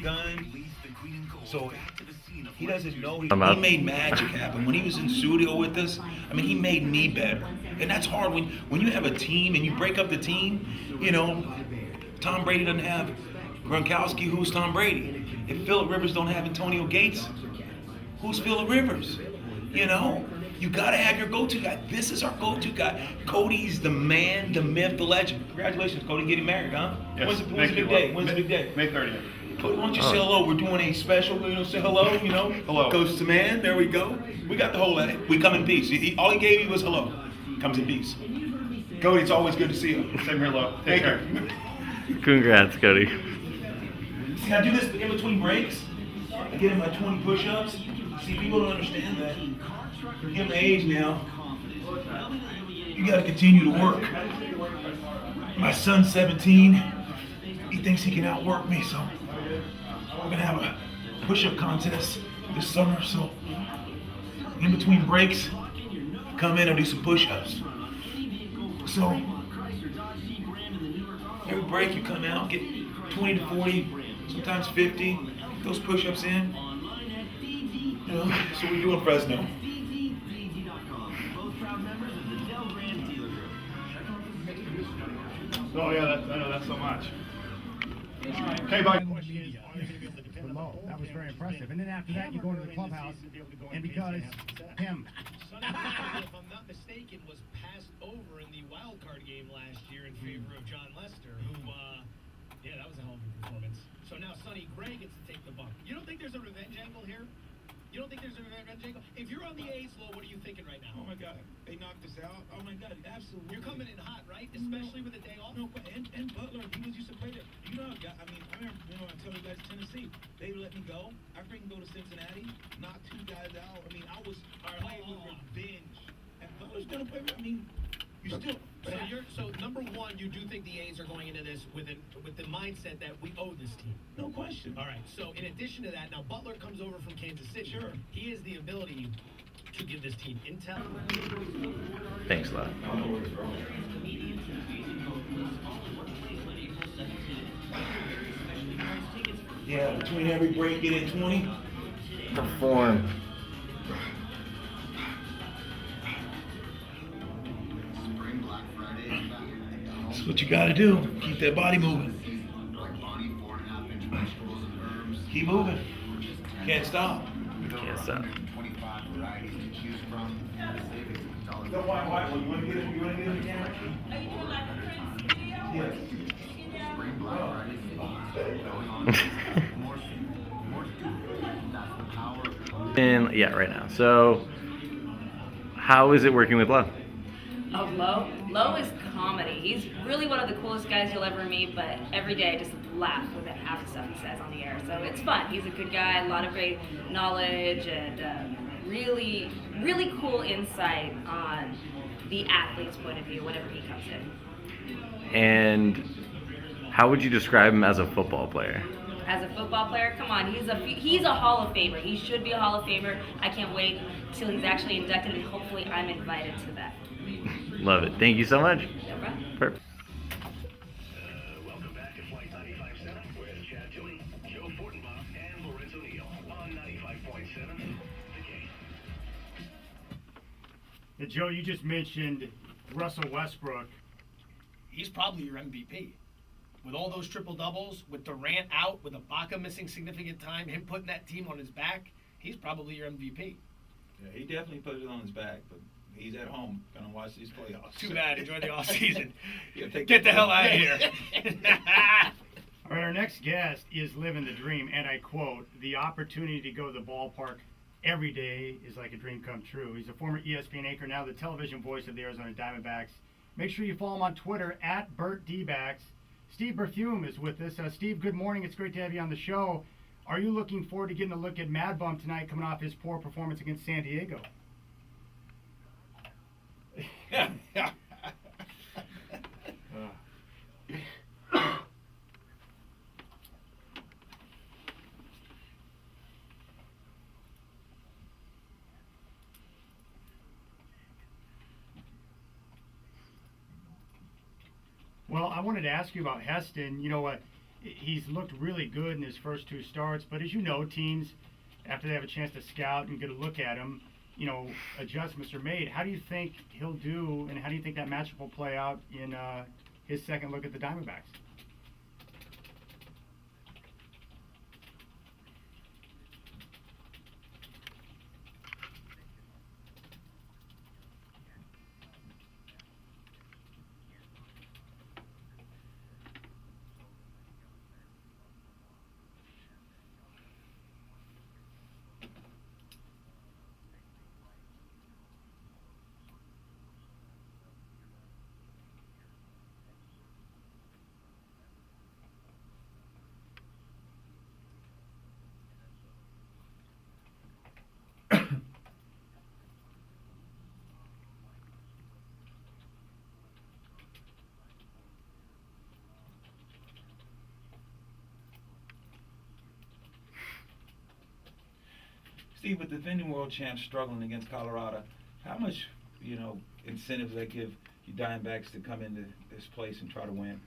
gun. So he doesn't know. He out. made magic happen. When he was in studio with us, I mean, he made me better. And that's hard when you have a team and you break up the team. You know, Tom Brady doesn't have Gronkowski. Who's Tom Brady? If Phillip Rivers don't have Antonio Gates, who's Phillip Rivers? You know, you gotta have your go-to guy. This is our go-to guy. Cody's the man, the myth, the legend. Congratulations, Cody, getting married, huh? Yes, When's the big day? When's the big day? May 30th. Cody, why don't you say hello? We're doing a special, say hello, Hello. Goes to man, there we go. We got the whole edit. We come in peace. All he gave me was hello. Comes in peace. Cody, it's always good to see you. Same here, love. Take care. Congrats, Cody. See, I do this in between breaks. I get in my 20 push-ups. See, people don't understand that. Given my age now, you got to continue to work. My son's 17. He thinks he can outwork me, so we're going to have a push-up contest this summer. So in between breaks, come in and do some push-ups. So every break you come out, get 20 to 40, sometimes 50, get those push-ups in. So we do in Fresno. Oh yeah, I know that's so much. Okay, bye. That was very impressive. And then after that, you go into the clubhouse, and because him. If I'm not mistaken, was passed over in the wild card game last year in favor of John Lester, who, that was a hell of a performance. So now Sonny Gray gets to take the bump. You don't think there's a revenge angle here? You don't think there's a revenge angle? If you're on the A's, Lo, what are you thinking right now? Oh my God, they knocked us out. Oh my God, absolutely. You're coming in hot, right? Especially with a day off. No, and Butler, he was used to play there. I remember, I tell you guys, Tennessee, they let me go. I freaking go to Cincinnati, knock 2 guys out. I mean, I was playing with revenge. And Butler's gonna play. I mean, you still. So number one, you do think the A's are going into this with the mindset that we owe this team? No question. All right. So in addition to that, now Butler comes over from Kansas City. Sure. He has the ability to give this team intel. Thanks a lot. Yeah, between every break, get in 20. Perform. That's what you got to do. Keep that body moving. Keep moving. Can't stop. Can't stop. You want to get in the camera? Yes. And yeah, right now. So, how is it working with Lo? Oh, Lo is comedy. He's really one of the coolest guys you'll ever meet, but every day I just laugh with half the stuff he says on the air. So it's fun. He's a good guy, a lot of great knowledge, and really, really cool insight on the athlete's point of view whenever he comes in. And how would you describe him as a football player? As a football player, come on, he's a Hall of Famer. He should be a Hall of Famer. I can't wait till he's actually inducted, and hopefully I'm invited to that. Love it. Thank you so much. No problem. Perfect. Welcome back to Flight 95.7 with Chad Tilley, Joe Fortenbaugh, and Lorenzo Neal on 95.7 The Game. Yeah, Joe, you just mentioned Russell Westbrook. He's probably your MVP. With all those triple doubles, with Durant out, with Ibaka missing significant time, him putting that team on his back, he's probably your MVP. Yeah, he definitely put it on his back, but he's at home gonna watch these playoffs. Too bad. Enjoy the off season. Get the hell out of here. All right, our next guest is living the dream, and I quote, "The opportunity to go to the ballpark every day is like a dream come true." He's a former ESPN anchor, now the television voice of the Arizona Diamondbacks. Make sure you follow him on Twitter at BertDbacks. Steve Berthume is with us. Steve, good morning. It's great to have you on the show. Are you looking forward to getting a look at Mad Bum tonight coming off his poor performance against San Diego? Well, I wanted to ask you about Heston. You know what? he's looked really good in his first 2 starts, but as you know, teams, after they have a chance to scout and get a look at him, you know, adjustments are made. How do you think he'll do, and how do you think that matchup will play out in his second look at the Diamondbacks? Steve, with the defending world champs struggling against Colorado, how much, incentive does that give you Diamondbacks to come into this place and try to win?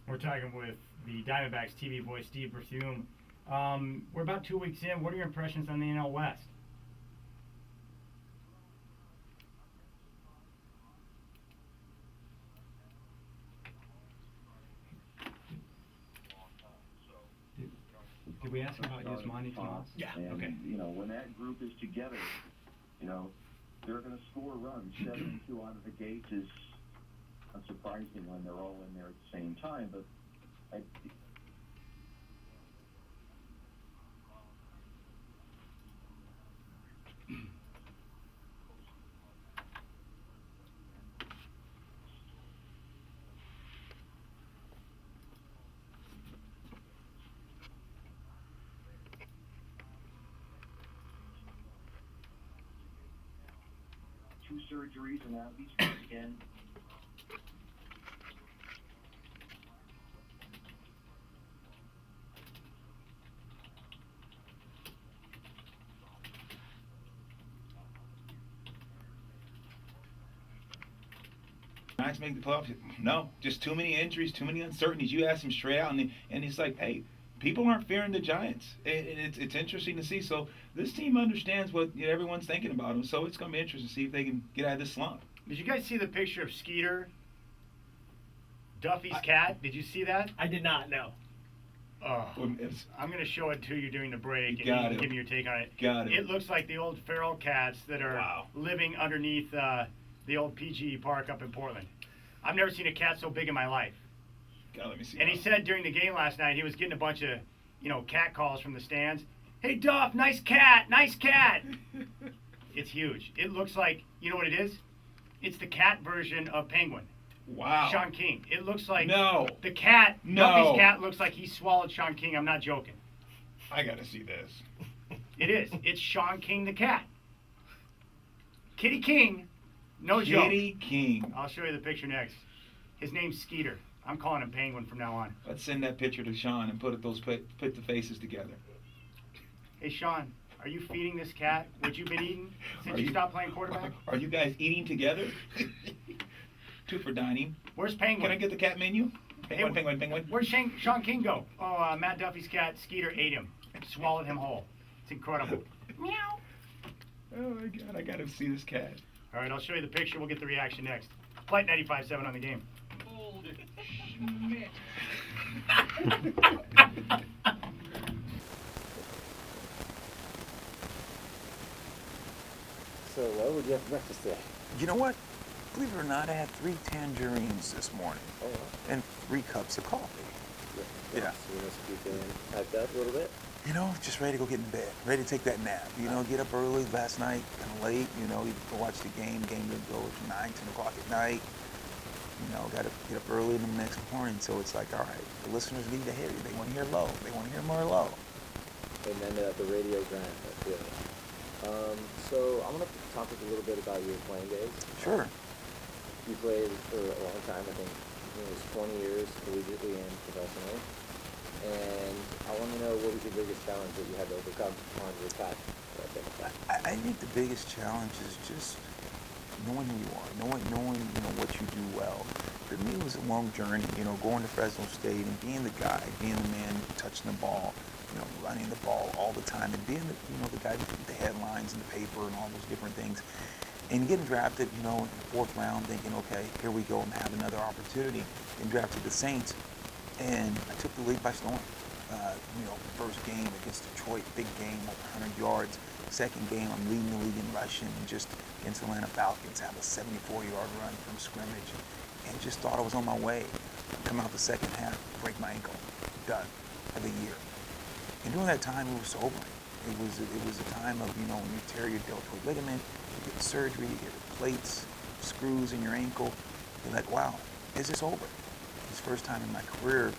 We're talking with the Diamondbacks TV voice, Steve Berthume. We're about 2 weeks in. What are your impressions on the NL West? Did we ask about Yasmani Tomas? Yeah. And, Okay. When that group is together, they're going to score runs. 72 out of the gate is unsurprising when they're all in there at the same time, but two surgeries and now he's back again. Giants make the playoffs? No, just too many injuries, too many uncertainties. You ask him straight out, and he's like, hey, people aren't fearing the Giants. And it's interesting to see. So this team understands what everyone's thinking about them. So it's going to be interesting to see if they can get out of this slump. Did you guys see the picture of Skeeter, Duffy's cat? Did you see that? I did not, no. Oh, I'm going to show it to you during the break, and you Got can it. give me your take on it. Got it. It looks like the old feral cats that are Wow. living underneath the old PGE Park up in Portland. I've never seen a cat so big in my life. God, let me see. And he said during the game last night he was getting a bunch of, cat calls from the stands. Hey, Duff, nice cat, nice cat. It's huge. It looks like, you know what it is? It's the cat version of Penguin. Wow. Sean King. It looks like No. the cat. No. Duffy's cat looks like he swallowed Sean King. I'm not joking. I got to see this. It is. It's Sean King the cat. Kitty King. No joke. Kitty King. I'll show you the picture next. His name's Skeeter. I'm calling him Penguin from now on. Let's send that picture to Sean and put the faces together. Hey, Sean, are you feeding this cat what you've been eating since Are you you- stopped playing quarterback? Are you guys eating together? 2 for dining. Where's Penguin? Can I get the cat menu? Penguin, Hey, penguin. Where'd Sean King go? Oh, Matt Duffy's cat, Skeeter, ate him. Swallowed him whole. It's incredible. Meow. Oh my God, I got to see this cat. All right, I'll show you the picture. We'll get the reaction next. Flight 95.7 on the game. Old Schmidt. So, what would you have for breakfast today? You know what? Believe it or not, I had 3 tangerines this morning Oh, wow. and 3 cups of coffee. Yeah. So you must be feeling hyped up a little bit? You know, just ready to go get in bed, ready to take that nap. You know, get up early last night, kind of late. You know, you go watch the game. Game didn't go at 9, 10 o'clock at night. You know, got to get up early in the next morning. So it's like, all right, the listeners need to hear you. They want to hear low. They want to hear more low. And then the radio grind, I feel it. So I'm going to talk a little bit about your playing days. Sure. You played for a long time, I think it was 20 years collegiately and professionally. And I want to know, what was your biggest challenge that you had to overcome on your path? I think the biggest challenge is just knowing who you are, knowing you know what you do well. For me, it was a long journey. You know, going to Fresno State and being the guy, being the man touching the ball, you know, running the ball all the time, and being the guy with the headlines in the paper and all those different things. And getting drafted, you know, in the 4th round, thinking, okay, here we go and have another opportunity. And drafted the Saints, and I took the league by storm. You know, first game against Detroit, big game, over 100 yards. Second game, I'm leading the league in rushing, and just against the Atlanta Falcons, have a 74-yard run from scrimmage, and just thought I was on my way. Come out the second half, break my ankle, done for the year. And during that time, it was sobering. It was a time of, you know, when you tear your deltoid ligament, you get surgery, you get plates, screws in your ankle. You're like, wow, is this over? It's the first time in my career,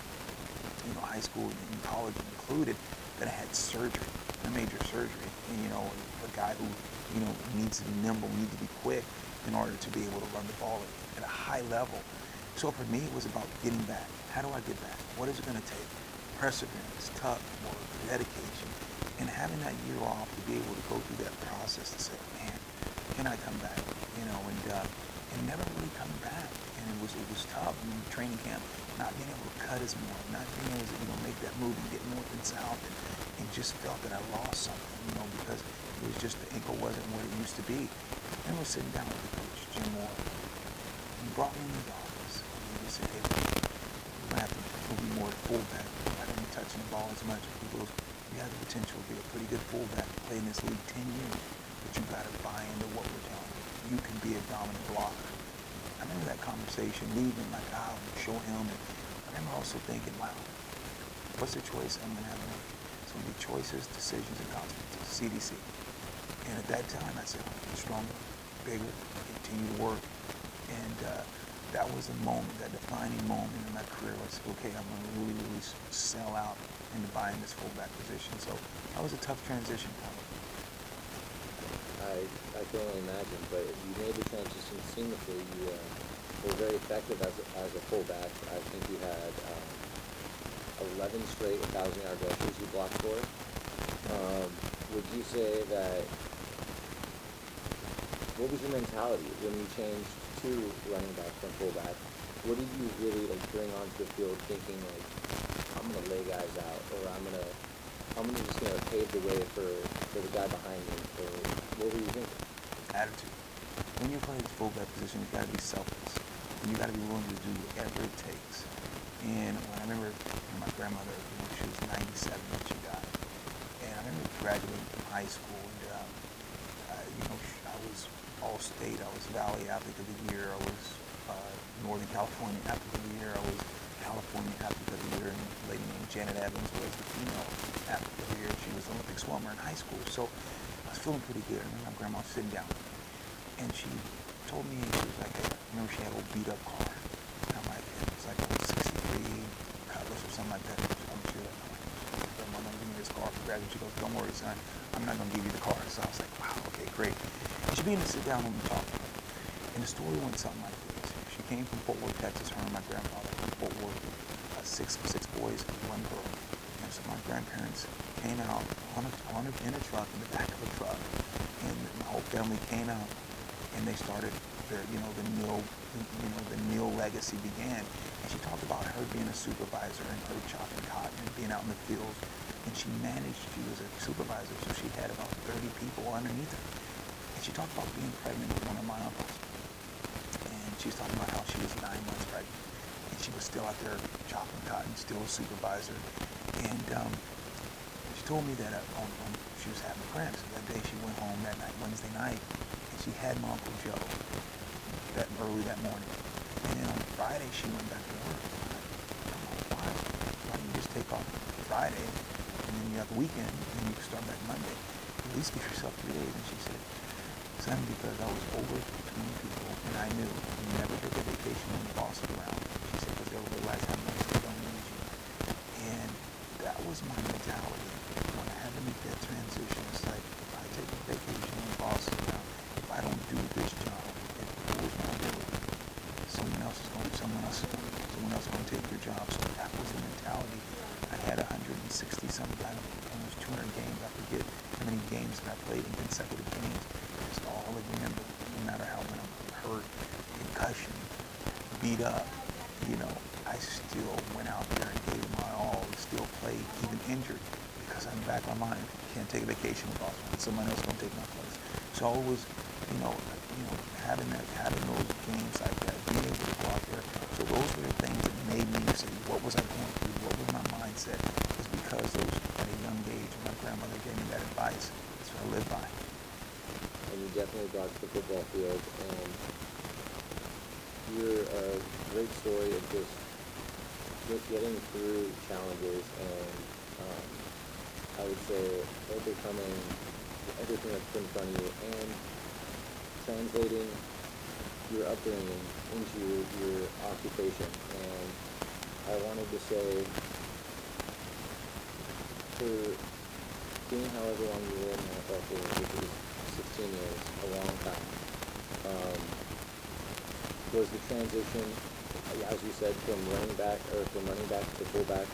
you know, high school and college included, that I had surgery, a major surgery. And, you know, a guy who, you know, needs to be nimble, needs to be quick in order to be able to run the ball at a high level. So for me, it was about getting back. How do I get back? What is it going to take? Perseverance, tough work, dedication, and having that year off to be able to go through that process to say, man, can I come back? You know, and never really coming back. And it was tough. I mean, training camp, not being able to cut as more, not being able to, you know, make that move and get north and south, and just felt that I lost something, you know, because it was just the ankle wasn't what it used to be. And I was sitting down with the coach, Jim Moore. He brought me in his office, and he said, hey, we're going to have to move you more to fullback. I didn't be touching the ball as much. He goes, you have the potential to be a pretty good fullback, play in this league 10 years, but you got to buy into what we're telling you. You can be a dominant blocker. I remember that conversation, leaving like, show him. And I remember also thinking, wow, what's the choice I'm going to have to make? It's going to be choices, decisions, and consequences, CDC. And at that time, I said, I'm stronger, bigger, continue to work. And that was the moment, that defining moment in my career. I said, okay, I'm going to really, really sell out into buying this fullback position. So that was a tough transition for me. I can only imagine, but you made the transition seamlessly. You were very effective as a fullback. I think you had 11 straight 1,000-yard rushes you blocked for. Would you say that, what was your mentality when you changed to running back from fullback? What did you really bring onto the field thinking I'm gonna lay guys out, or I'm just gonna pave the way for the guy behind me? Or what were you thinking? Attitude. When you play the fullback position, you got to be selfless. And you got to be willing to do whatever it takes. And when I remember my grandmother, you know, she was 97 when she died. And I remember graduating from high school, and you know, I was All-State. I was Valley Athlete of the Year. I was Northern California Athlete of the Year. I was California Athlete of the Year. And a lady named Janet Evans was the female Athlete of the Year. She was an Olympic swimmer in high school. So I was feeling pretty good. I remember my grandma sitting down, and she told me, she was like, hey, I remember she had a little beat-up car. And I'm like, it was like a 63 Cutlass or something like that. I'm sure that, I'm like, Grandma, don't give me this car for graduation. She goes, don't worry, son. I'm not going to give you the car. So I was like, wow, okay, great. And she began to sit down and talk to me. And the story went something like this. She came from Fort Worth, Texas, her and my grandfather from Fort Worth, six boys, one girl. And so my grandparents came out in a truck, in the back of a truck, and my whole family came out, and they started the Neal legacy began. And she talked about her being a supervisor and her chopping cotton and being out in the fields. And she was a supervisor, so she had about 30 people underneath her. And she talked about being pregnant with one of my uncles. And she was talking about how she was 9 months pregnant, and she was still out there chopping cotton, still a supervisor. And she told me that when she was having cramps, that day she went home that night, Wednesday night, and she had my Uncle Joe early that morning. And then on Friday, she went back to work. I'm like, why don't you just take off Friday, and then you have the weekend, and you can start back Monday. At least give yourself 3 days. And she said, son, because I was over 20 people, and I knew you never took a vacation when the boss was around. She said, because they'll realize how much they don't need you. And that was my mentality. When I had to make that transition, it's like, if I take a vacation when the boss is around, if I don't do this job, it pulls my ability. Someone else is going to take your job. So that was the mentality. I had 160 something, almost 200 games. I forget how many games that I played in consecutive games. It's all I remember. No matter how when I'm hurt, concussion, beat up, I still went out there and gave it my all. And still played, even injured, because I'm back on mine. Can't take a vacation without someone else going to take my place. So it was, having those games like that, being able to go out there. So those were the things that made me say, what was I going through? What was my mindset? It's because those at a young age, my grandmother gave me that advice. That's what I live by. And you definitely brought to the football field, and you're a great story of just getting through challenges and I would say overcoming everything that's put in front of you and translating your upbringing into your occupation. And I wanted to say, for being however long you were in the NFL field, which is 16 years, a long time, was the transition, as you said, from running back to fullback,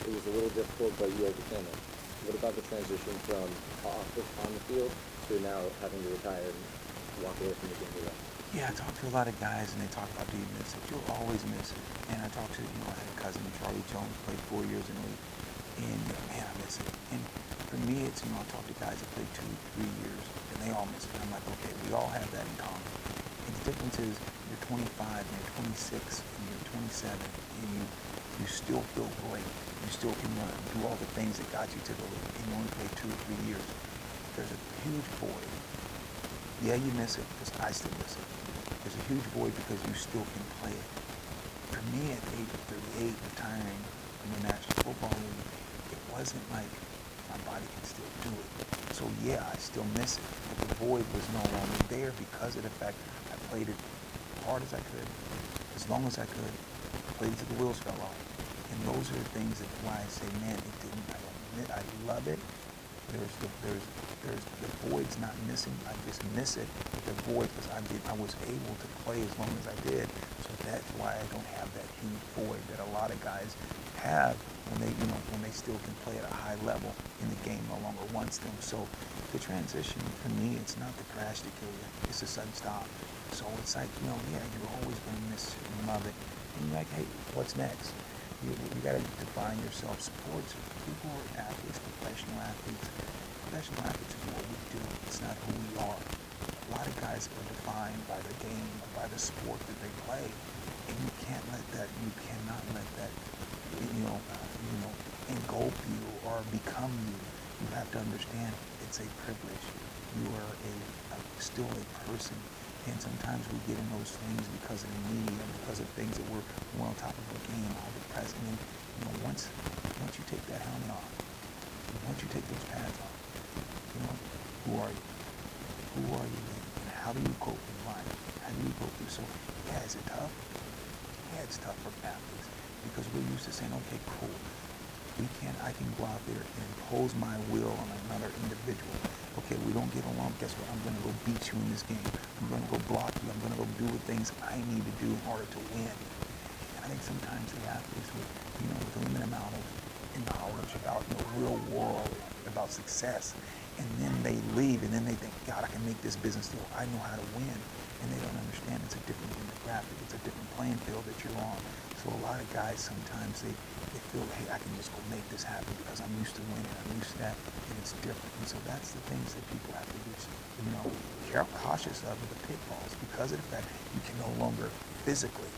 it was a little difficult, but you overcame it. What about the transition from on the field to now having to retire and walk away from the game? Yeah, I talk to a lot of guys, and they talk about, do you miss it? You'll always miss it. And I talked to, I had a cousin, Charlie Jones, played 4 years in the league, and man, I miss it. And for me, it's, I talk to guys that played 2, 3 years, and they all miss it. I'm like, okay, we all have that in common. And the difference is, you're 25, and you're 26, and you're 27, and you still feel great. You still can run, do all the things that got you to the league, and you only play 2 or 3 years. There's a huge void. Yeah, you miss it, because I still miss it. There's a huge void because you still can play it. For me, at the age of 38, retiring from the National Football League, it wasn't like my body can still do it. So yeah, I still miss it, but the void was no longer there because of the fact I played it as hard as I could, as long as I could, played it till the wheels fell off. And those are the things that why I say, man, I love it. The void's not missing. I just miss it. But the void, because I was able to play as long as I did. So that's why I don't have that huge void that a lot of guys have when they still can play at a high level and the game no longer wants them. So the transition for me, it's not the crash to kill you. It's the sudden stop. So it's like, yeah, you're always going to miss it and love it. And you're like, hey, what's next? You got to define yourself. Sports, people are athletes, professional athletes. Professional athletes is what we do. It's not who we are. A lot of guys are defined by the game, by the sport that they play, and you cannot let that, engulf you or become you. You have to understand it's a privilege. You are still a person. And sometimes we get in those things because of the media, because of things that we're on top of the game, all the press. And then, once you take that helmet off, once you take those pads off, who are you? Who are you then? And how do you cope in life? How do you go through? So, yeah, is it tough? Yeah, it's tough for athletes because we're used to saying, okay, cool. I can go out there and impose my will on another individual. Okay, we don't get along. Guess what? I'm going to go beat you in this game. I'm going to go block you. I'm going to go do the things I need to do in order to win. And I think sometimes the athletes with a limited amount of knowledge about the real world, about success, and then they leave and then they think, God, I can make this business deal. I know how to win. And they don't understand it's a different demographic. It's a different playing field that you're on. So for a lot of guys, sometimes they feel, hey, I can just go make this happen because I'm used to winning, I'm used to that, and it's different. And so that's the things that people have to be, cautious of the pitfalls, because of the fact you can no longer physically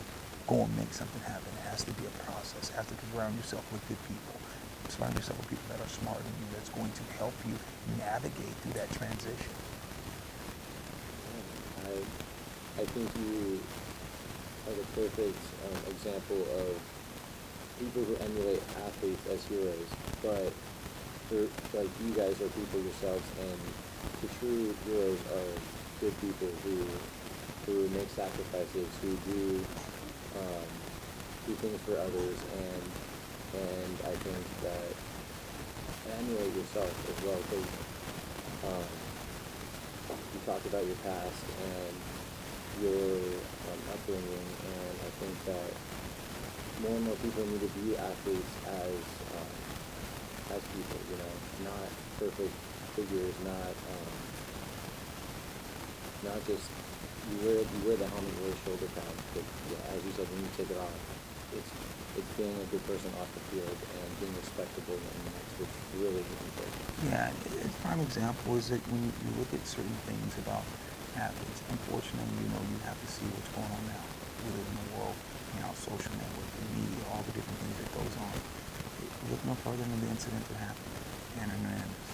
go and make something happen. It has to be a process. You have to surround yourself with good people. Surround yourself with people that are smarter than you, that's going to help you navigate through that transition. I think you are the perfect example of people who emulate athletes as heroes, but like you guys are people yourselves, and the true heroes are good people who make sacrifices, who do things for others, and I think that emulate yourself as well, because you talked about your past and your upbringing, and I think that more and more people need to view athletes as people, not perfect figures, not just you wear the helmet, you wear shoulder pads, but as you said, when you take it off, it's being a good person off the field and being respectable, and that's what's really important. Yeah, a prime example is that when you look at certain things about athletes, unfortunately, you have to see what's going on now. We live in a world, social network, the media, all the different things that goes on. Look no further than the incident that happened. Anna Hernandez,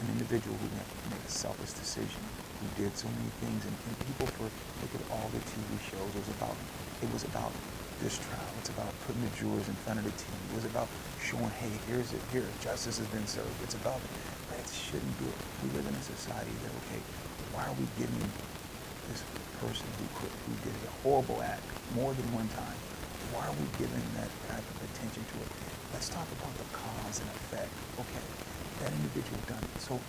an individual who made a selfish decision, who did so many things, and people look at all the TV shows. It was about this trial. It's about putting the jurors in front of the TV. It was about showing, hey, here, justice has been served. It's about, but it shouldn't be. We live in a society that, okay, why are we giving this person who did a horrible act more than one time, why are we giving that type of attention to it? Let's talk about the cause and effect. Okay, that individual done it. So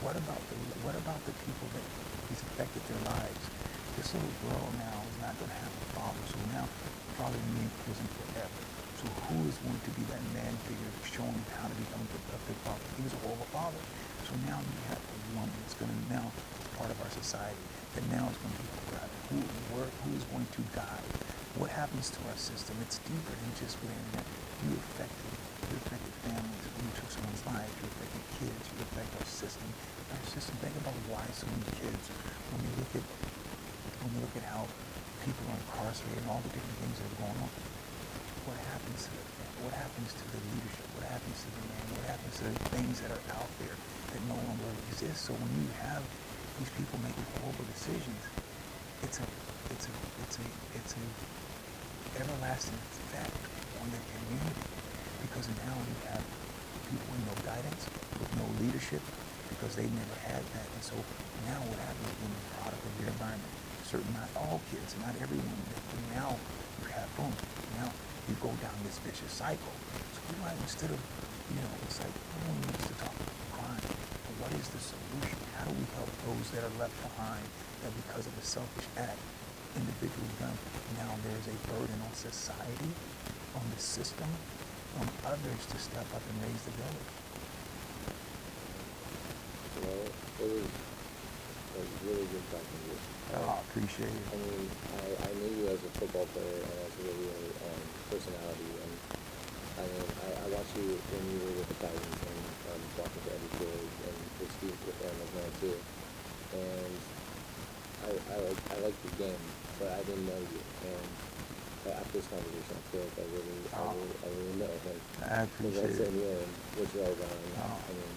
what about the people that he's affected their lives? This little girl now is not going to have a father, so now probably going to be in prison forever. So who is going to be that man figure showing him how to become a good father? He was a horrible father. So now you have a woman that's going to now be part of our society, that now is going to be forgotten. Who is going to guide? What happens to our system? It's deeper than just being that you affected families. When you took someone's life, you affected kids, you affect our system. Our system, think about why so many kids, when you look at how people are incarcerated and all the different things that are going on, what happens to the family? What happens to the leadership? What happens to the man? What happens to the things that are out there that no longer exist? So when you have these people making horrible decisions, it's a everlasting effect on the community, because now you have people with no guidance, with no leadership, because they never had that. And so now what happens when the product of your environment, not all kids, not everyone, but now you have boom, now you go down this vicious cycle. So instead of, it's like everyone needs to talk about crime, but what is the solution? How do we help those that are left behind, that because of a selfish act, individually done, now there's a burden on society, on the system, on others to step up and raise the village. Well, it was really good talking to you. I appreciate it. I mean, I knew you as a football player and as a really personality, and I mean, I watched you when you were with the Titans and talking to Eddie Ford and with Steve with Aaron McMahon too, and I liked the game, but I didn't know you, and after this conversation, I feel like I really know him. I appreciate it. Yeah, and what you're all about. I mean,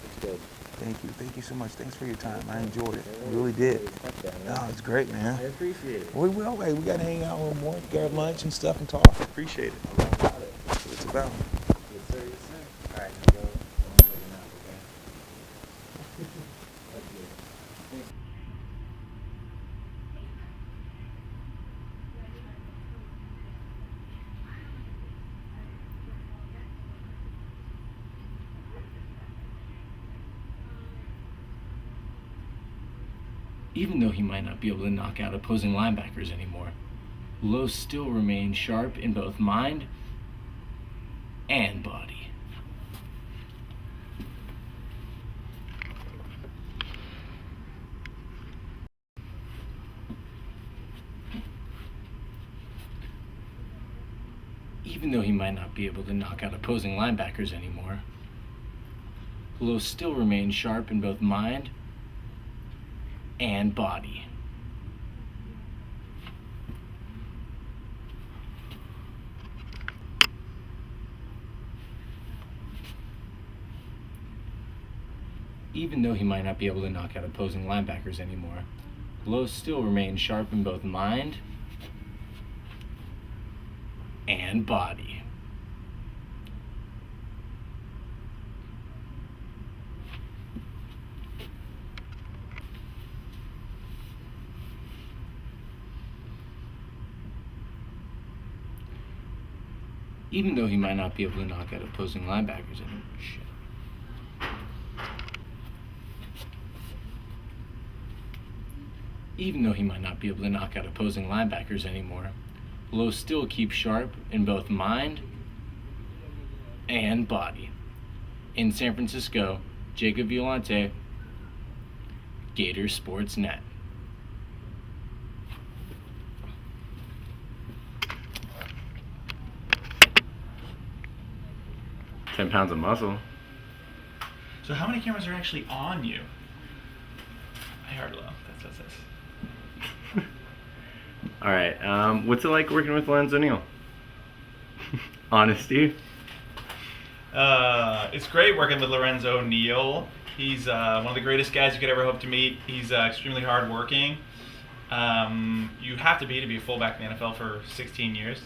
it's good. Thank you so much. Thanks for your time. I enjoyed it. I really did. No, it's great, man. I appreciate it. We got to hang out a little more, get lunch and stuff and talk. Appreciate it. About it. That's what it's about. Yes, sir. Yes, sir. All right, now go. I'm looking out, okay? That's good. Thanks. Even though he might not be able to knock out opposing linebackers anymore, Lowe still remains sharp in both mind and body. Even though he might not be able to knock out opposing linebackers anymore, Lowe still remains sharp in both mind and body. Even though he might not be able to knock out opposing linebackers anymore, Lowe still remains sharp in both mind and body. Even though he might not be able to knock out opposing linebackers anymore. Shit. Even though he might not be able to knock out opposing linebackers anymore, Lowe still keeps sharp in both mind and body. In San Francisco, Jacob Violante, Gator Sports Net. £10 of muscle. So how many cameras are actually on you? I heard low. That's. All right. What's it like working with Lorenzo Neal? Honesty. It's great working with Lorenzo Neal. He's one of the greatest guys you could ever hope to meet. He's extremely hardworking. You have to be a fullback in the NFL for 16 years.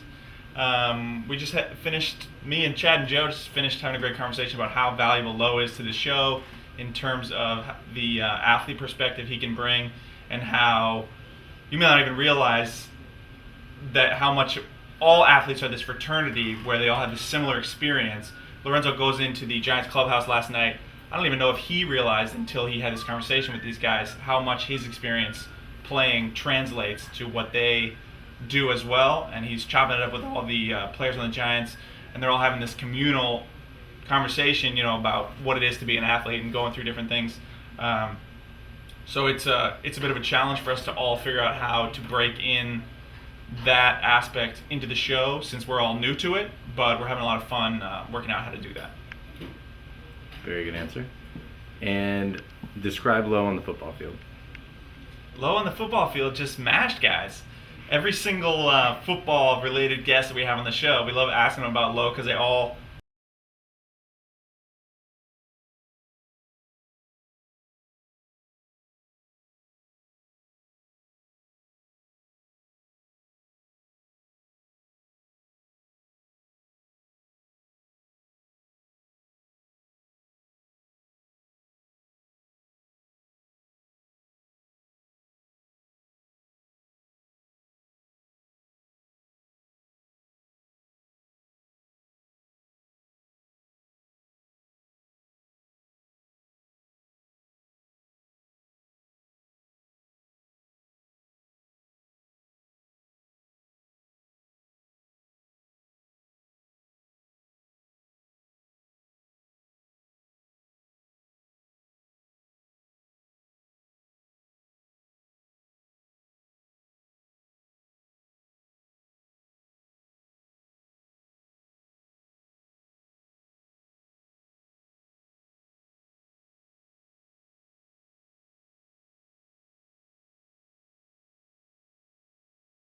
We just finished, me and Chad and Joe just finished having a great conversation about how valuable Lowe is to the show in terms of the athlete perspective he can bring, and how you may not even realize that how much all athletes are this fraternity where they all have this similar experience. Lorenzo goes into the Giants clubhouse last night. I don't even know if he realized until he had this conversation with these guys how much his experience playing translates to what they do as well. And he's chopping it up with all the players on the Giants, and they're all having this communal conversation, about what it is to be an athlete and going through different things. So it's a bit of a challenge for us to all figure out how to break in that aspect into the show, since we're all new to it, but we're having a lot of fun working out how to do that. Very good answer. And describe Lowe on the football field. Lowe on the football field just mashed guys. Every single football-related guest that we have on the show, we love asking them about Lowe because they all